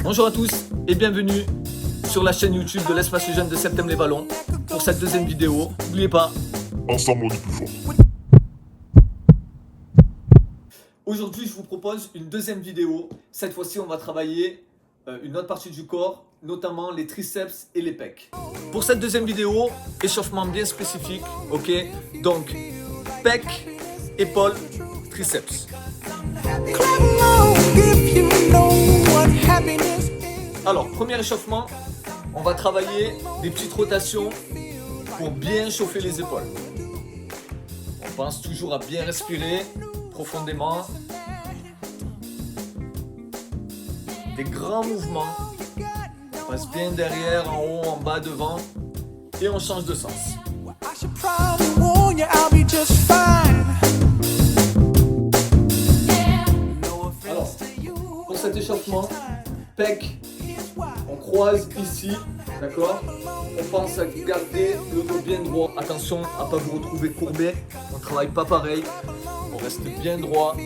Bonjour à tous et bienvenue sur la chaîne YouTube de l'Espace Jeune de Septembre-les-Vallons pour cette deuxième vidéo. N'oubliez pas, ensemble on est plus fort. Aujourd'hui je vous propose une deuxième vidéo. Cette fois-ci on va travailler une autre partie du corps, notamment les triceps et les pecs. Pour cette deuxième vidéo, échauffement bien spécifique, ok? Donc pecs, épaules, triceps. Alors, premier échauffement, on va travailler des petites rotations pour bien chauffer les épaules. On pense toujours à bien respirer profondément. Des grands mouvements. On passe bien derrière, en haut, en bas, devant. Et on change de sens. Alors, pour cet échauffement, pec, on croise ici, d'accord? On pense à garder le dos bien droit. Attention à ne pas vous retrouver courbé. On ne travaille pas pareil. On reste bien droit.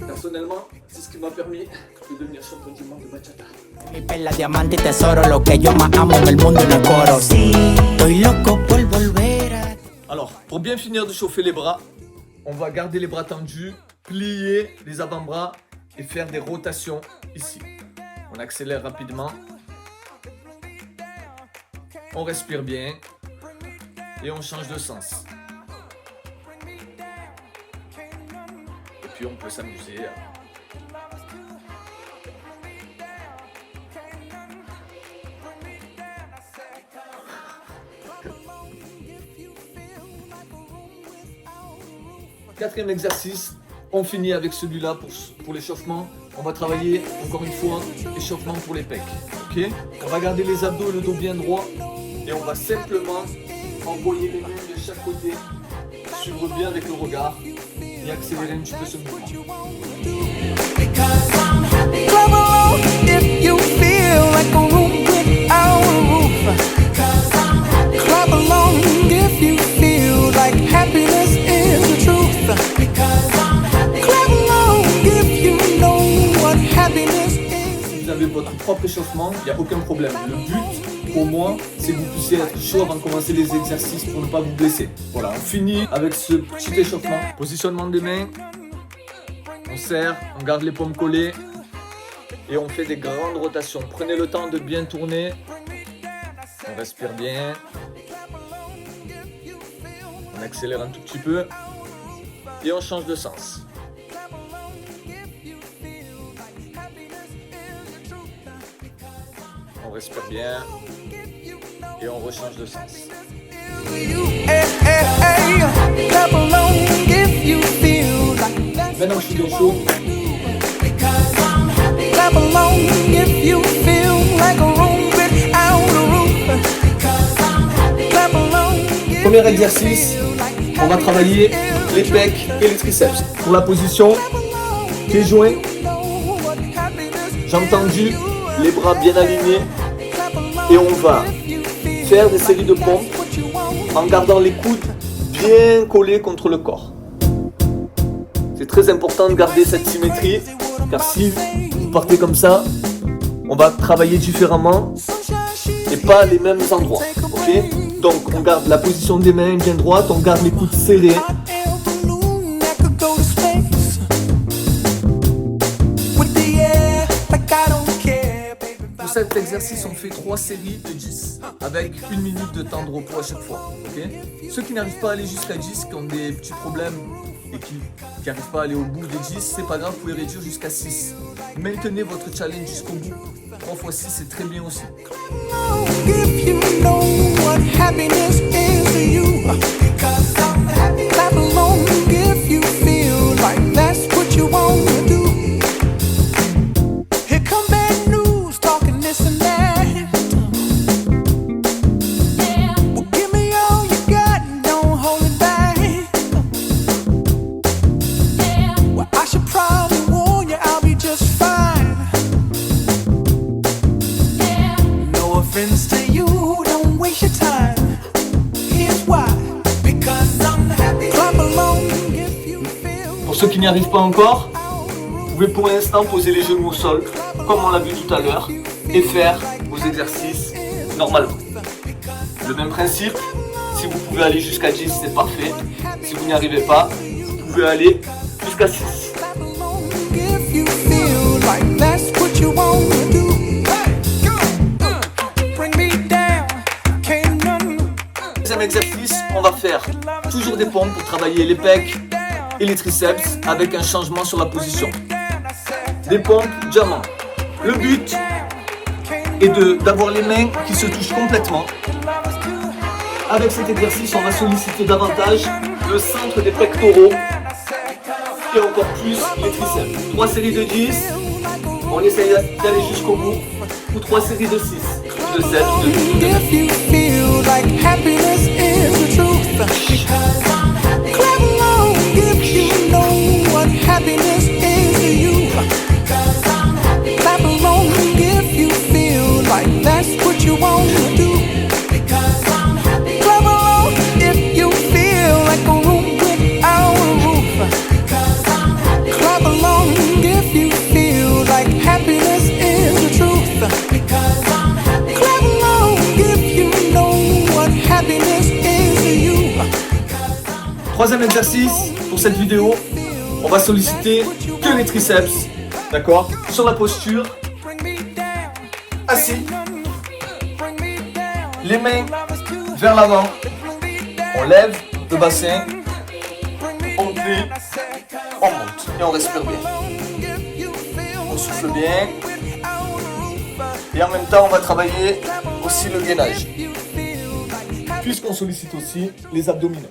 Personnellement, c'est ce qui m'a permis de devenir champion du monde de bachata. Mi perla, diamante y tesoro, lo que yo más amo en el mundo en el coro. Sí, estoy loco por volver a... Alors, pour bien finir de chauffer les bras, on va garder les bras tendus, plier les avant-bras et faire des rotations ici. On accélère rapidement. On respire bien et on change de sens. Et puis on peut s'amuser. Quatrième exercice, on finit avec celui-là pour l'échauffement. On va travailler encore une fois échauffement pour les pecs. Ok? On va garder les abdos et le dos bien droit et on va simplement envoyer les mains de chaque côté, suivre bien avec le regard et accélérer un petit peu ce mouvement. Si vous avez votre propre échauffement, il n'y a aucun problème. Le but, pour moi, c'est que vous puissiez être chaud avant de commencer les exercices pour ne pas vous blesser. Voilà, on finit avec ce petit échauffement. Positionnement des mains. On serre, on garde les paumes collées et on fait des grandes rotations. Prenez le temps de bien tourner. On respire bien. On accélère un tout petit peu et on change de sens. On respire bien et on rechange de sens. Maintenant que je suis bien chaud, premier exercice, on va travailler les pecs et les triceps. Pour la position, pieds joints, jambes tendues, les bras bien alignés et on va faire des séries de pompes en gardant les coudes bien collés contre le corps. C'est très important de garder cette symétrie car si vous partez comme ça, on va travailler différemment et pas les mêmes endroits. Okay? Donc on garde la position des mains bien droite, on garde les coudes serrés. Pour cet exercice, on fait 3 séries de 10 avec 1 minute de temps de repos à chaque fois. Okay? Ceux qui n'arrivent pas à aller jusqu'à 10, qui ont des petits problèmes et qui n'arrivent pas à aller au bout des 10, c'est pas grave, vous pouvez réduire jusqu'à 6. Maintenez votre challenge jusqu'au bout. 3 fois 6, c'est très bien aussi. Pour ceux qui n'y arrivent pas encore, vous pouvez pour l'instant poser les genoux au sol, comme on l'a vu tout à l'heure, et faire vos exercices normalement. Le même principe, si vous pouvez aller jusqu'à 10, c'est parfait. Si vous n'y arrivez pas, vous pouvez aller jusqu'à 6. Deuxième exercice, on va faire toujours des pompes pour travailler les pecs et les triceps avec un changement sur la position. Des pompes diamant. Le but est d'avoir les mains qui se touchent complètement. Avec cet exercice, on va solliciter davantage le centre des pectoraux et encore plus les triceps. 3 séries de 10, on essaye d'aller jusqu'au bout, ou 3 séries de 6, de 7, de 8, de Troisième exercice pour cette vidéo, on va solliciter que les triceps, d'accord? Sur la posture, assis, les mains vers l'avant, on lève le bassin, on plie, on monte et on respire bien. On souffle bien et en même temps on va travailler aussi le gainage, puisqu'on sollicite aussi les abdominaux.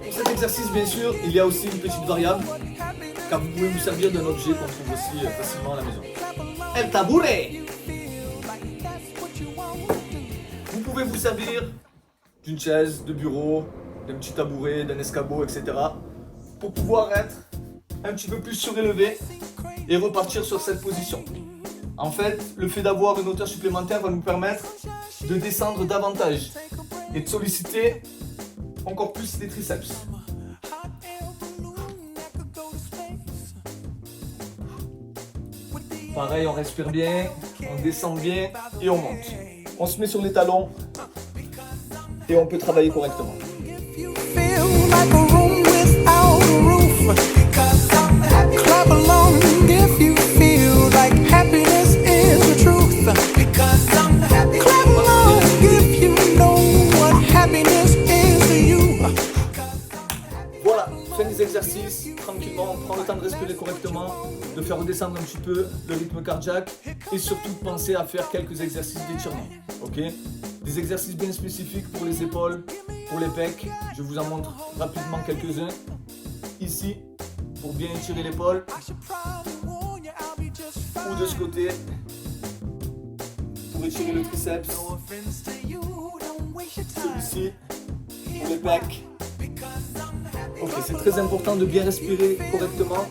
Pour cet exercice, bien sûr, il y a aussi une petite variable, car vous pouvez vous servir d'un objet qu'on trouve aussi facilement à la maison. El tabouret. Vous pouvez vous servir d'une chaise, de bureau, d'un petit tabouret, d'un escabeau, etc. pour pouvoir être un petit peu plus surélevé et repartir sur cette position. En fait, le fait d'avoir une hauteur supplémentaire va nous permettre de descendre davantage et de solliciter encore plus les triceps. Pareil, on respire bien, on descend bien et on monte. On se met sur les talons et on peut travailler correctement. Voilà, fin des exercices, tranquillement, on prend le temps de respirer correctement, de faire redescendre un petit peu le rythme cardiaque et surtout de penser à faire quelques exercices d'étirement. Ok ? Des exercices bien spécifiques pour les épaules, pour les pecs. Je vous en montre rapidement quelques-uns. Ici, pour bien étirer l'épaule. Ou de ce côté, pour étirer le triceps. Celui-ci, pour les pecs. Ok, c'est très important de bien respirer correctement.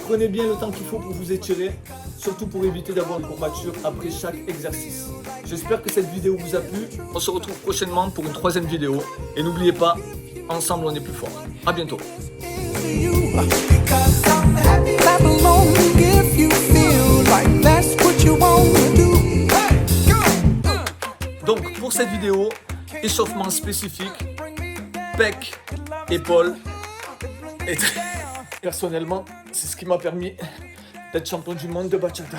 Prenez bien le temps qu'il faut pour vous étirer, surtout pour éviter d'avoir une courbature après chaque exercice. J'espère que cette vidéo vous a plu. On se retrouve prochainement pour une troisième vidéo. Et n'oubliez pas, ensemble on est plus fort. À bientôt. Donc pour cette vidéo, échauffement spécifique, pec, épaules et personnellement, c'est ce qui m'a permis d'être champion du monde de bachata.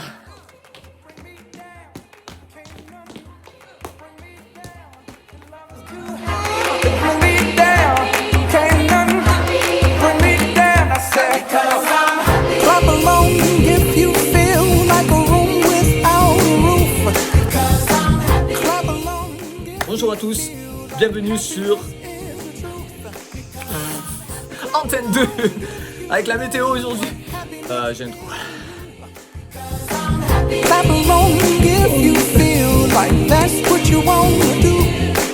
Bonjour à tous, bienvenue sur Antenne 2 avec la météo aujourd'hui. J'ai un trou. like that's what you wanna do.